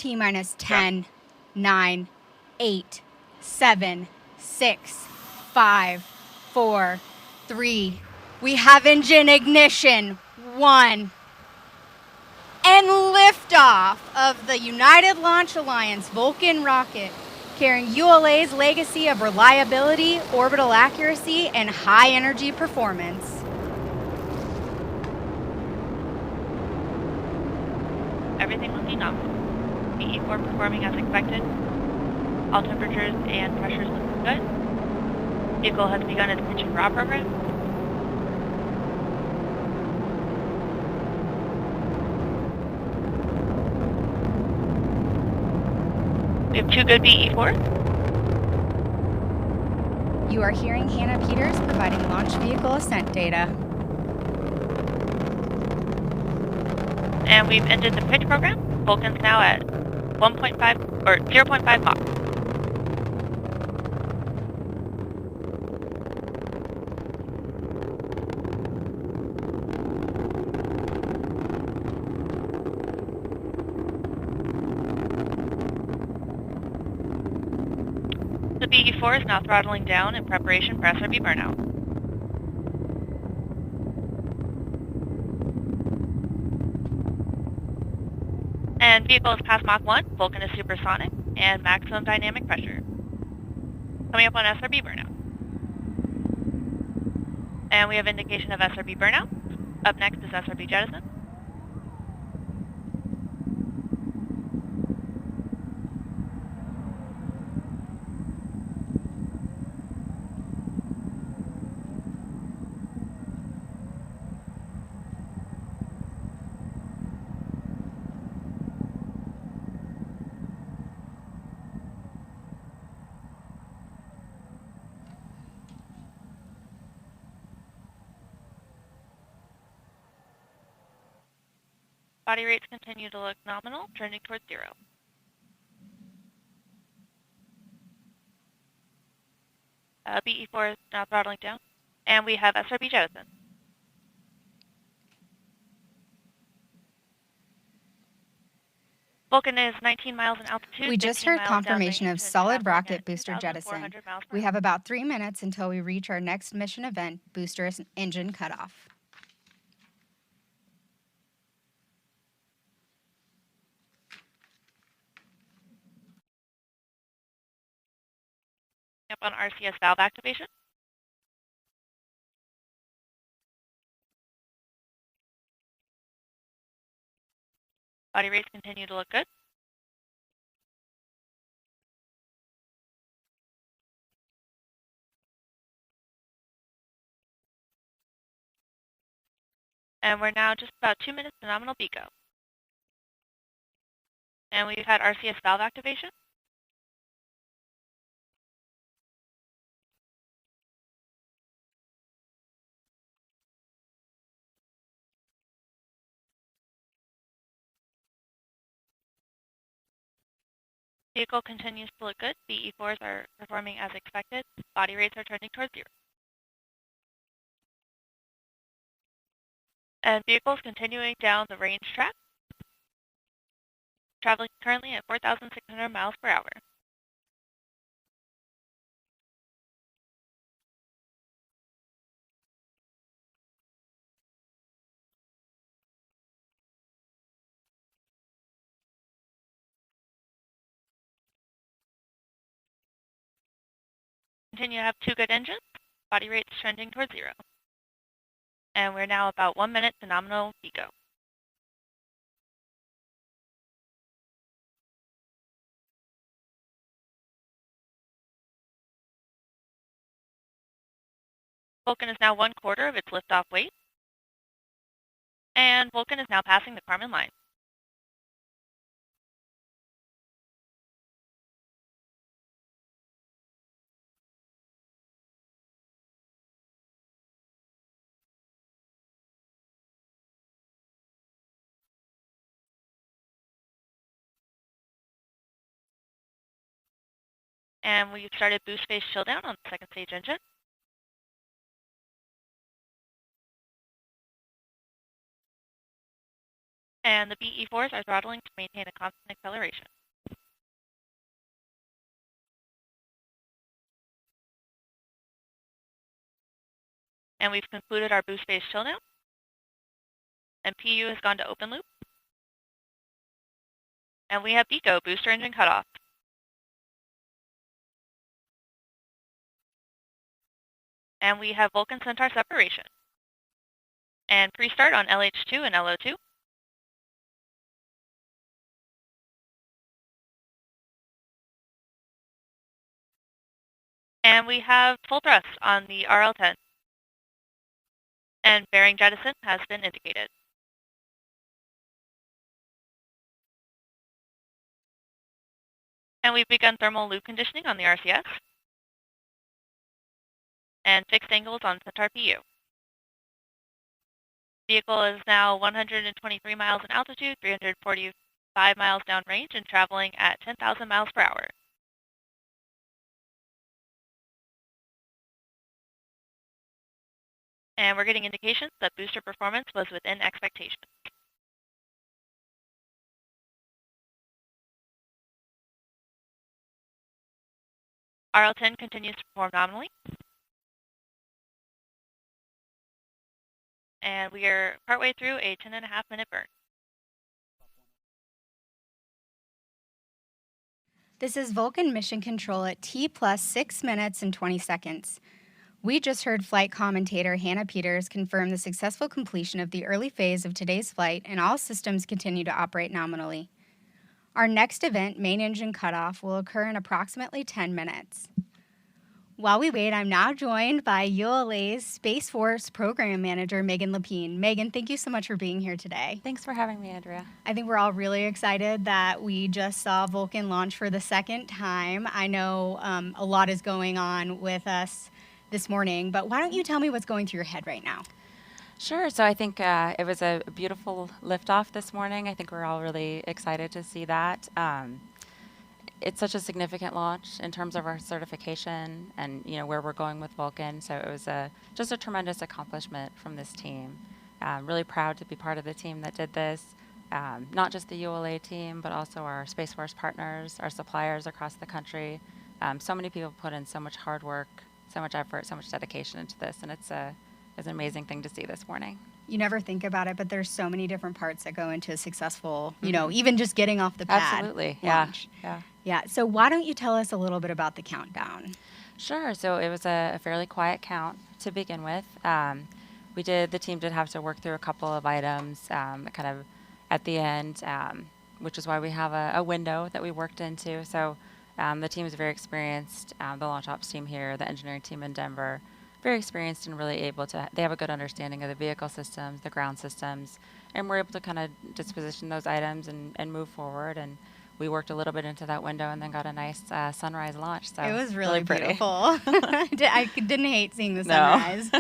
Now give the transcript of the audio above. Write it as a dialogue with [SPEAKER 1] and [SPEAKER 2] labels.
[SPEAKER 1] T-minus 10, 9, 8, 7, 6, 5, 4, 3. We have engine ignition. 1. And liftoff of the United Launch Alliance Vulcan rocket, carrying ULA's legacy of reliability, orbital accuracy, and high energy performance.
[SPEAKER 2] Everything looking nominal. BE4 performing as expected. All temperatures and pressures looking good. Vehicle has begun its pitch and raw program. We have 2 good BE4s.
[SPEAKER 1] You are hearing Hannah Peters providing launch vehicle ascent data.
[SPEAKER 2] And we've ended the pitch program. Vulcan's now at 1.5 or 0.5 Mach. The BE4 is now throttling down in preparation for SRB burnout. And vehicle is past Mach 1, Vulcan is supersonic, and maximum dynamic pressure. Coming up on SRB burnout. And we have indication of SRB burnout. Up next is SRB jettison. Body rates continue to look nominal, trending towards 0. BE4 is now throttling down, and we have SRB jettison. Vulcan is 19 miles in altitude.
[SPEAKER 1] We just heard confirmation of solid rocket booster jettison. We have about 3 minutes until we reach our next mission event, booster engine cutoff.
[SPEAKER 2] Up on RCS valve activation. Body rates continue to look good. And we're now just about 2 minutes to nominal BECO. And we've had RCS valve activation. Vehicle continues to look good. BE4s are performing as expected. Body rates are trending towards 0. And vehicles continuing down the range track, traveling currently at 4,600 miles per hour. Continue to have 2 good engines. Body rates trending towards 0. And we're now about 1 minute to nominal BECO. Vulcan is now 1/4 of its liftoff weight. And Vulcan is now passing the Kármán line. And we've started boost phase chill down on the second stage engine. And the BE4s are throttling to maintain a constant acceleration. And we've concluded our boost phase chill now. And PU has gone to open loop. And we have BECO, booster engine cutoff. And we have Vulcan Centaur separation. And pre-start on LH2 and LO2. And we have full thrust on the RL10. And bearing jettison has been indicated. And we've begun thermal loop conditioning on the RCS. And fixed angles on Centaur PU. Vehicle is now 123 miles in altitude, 345 miles downrange, and traveling at 10,000 miles per hour. And we're getting indications that booster performance was within expectations. RL10 continues to perform nominally. And we are partway through a 10.5-minute burn.
[SPEAKER 1] This is Vulcan Mission Control at T plus 6 minutes and 20 seconds. We just heard flight commentator Hannah Peters confirm the successful completion of the early phase of today's flight, and all systems continue to operate nominally. Our next event, main engine cutoff, will occur in approximately 10 minutes. While we wait, I'm now joined by ULA's Space Force Program Manager, Megan Lapine. Megan, thank you so much for being here today.
[SPEAKER 3] Thanks for having me, Andrea.
[SPEAKER 1] I think we're all really excited that we just saw Vulcan launch for the second time. I know a lot is going on with us this morning, but why don't you tell me what's going through your head right now?
[SPEAKER 3] Sure. So I think it was a beautiful liftoff this morning. I think we're all really excited to see that. It's such a significant launch in terms of our certification and where we're going with Vulcan. So it was just a tremendous accomplishment from this team. Really proud to be part of the team that did this. Not just the ULA team, but also our Space Force partners, our suppliers across the country. So many people put in so much hard work, so much effort, so much dedication into this, and it's an amazing thing to see this morning.
[SPEAKER 1] You never think about it, but there's so many different parts that go into a successful, even just getting off the pad.
[SPEAKER 3] Absolutely,
[SPEAKER 1] launch. Yeah. So why don't you tell us a little bit about the countdown?
[SPEAKER 3] Sure. So it was a fairly quiet count to begin with. The team did have to work through a couple of items kind of at the end, which is why we have a window that we worked into. So the team is very experienced. The launch ops team here, the engineering team in Denver, very experienced and really able to, they have a good understanding of the vehicle systems, the ground systems, and we're able to kind of disposition those items and move forward. And we worked a little bit into that window and then got a nice sunrise launch. So
[SPEAKER 1] it was really
[SPEAKER 3] pretty.
[SPEAKER 1] beautiful. I didn't hate seeing the sunrise.
[SPEAKER 3] No.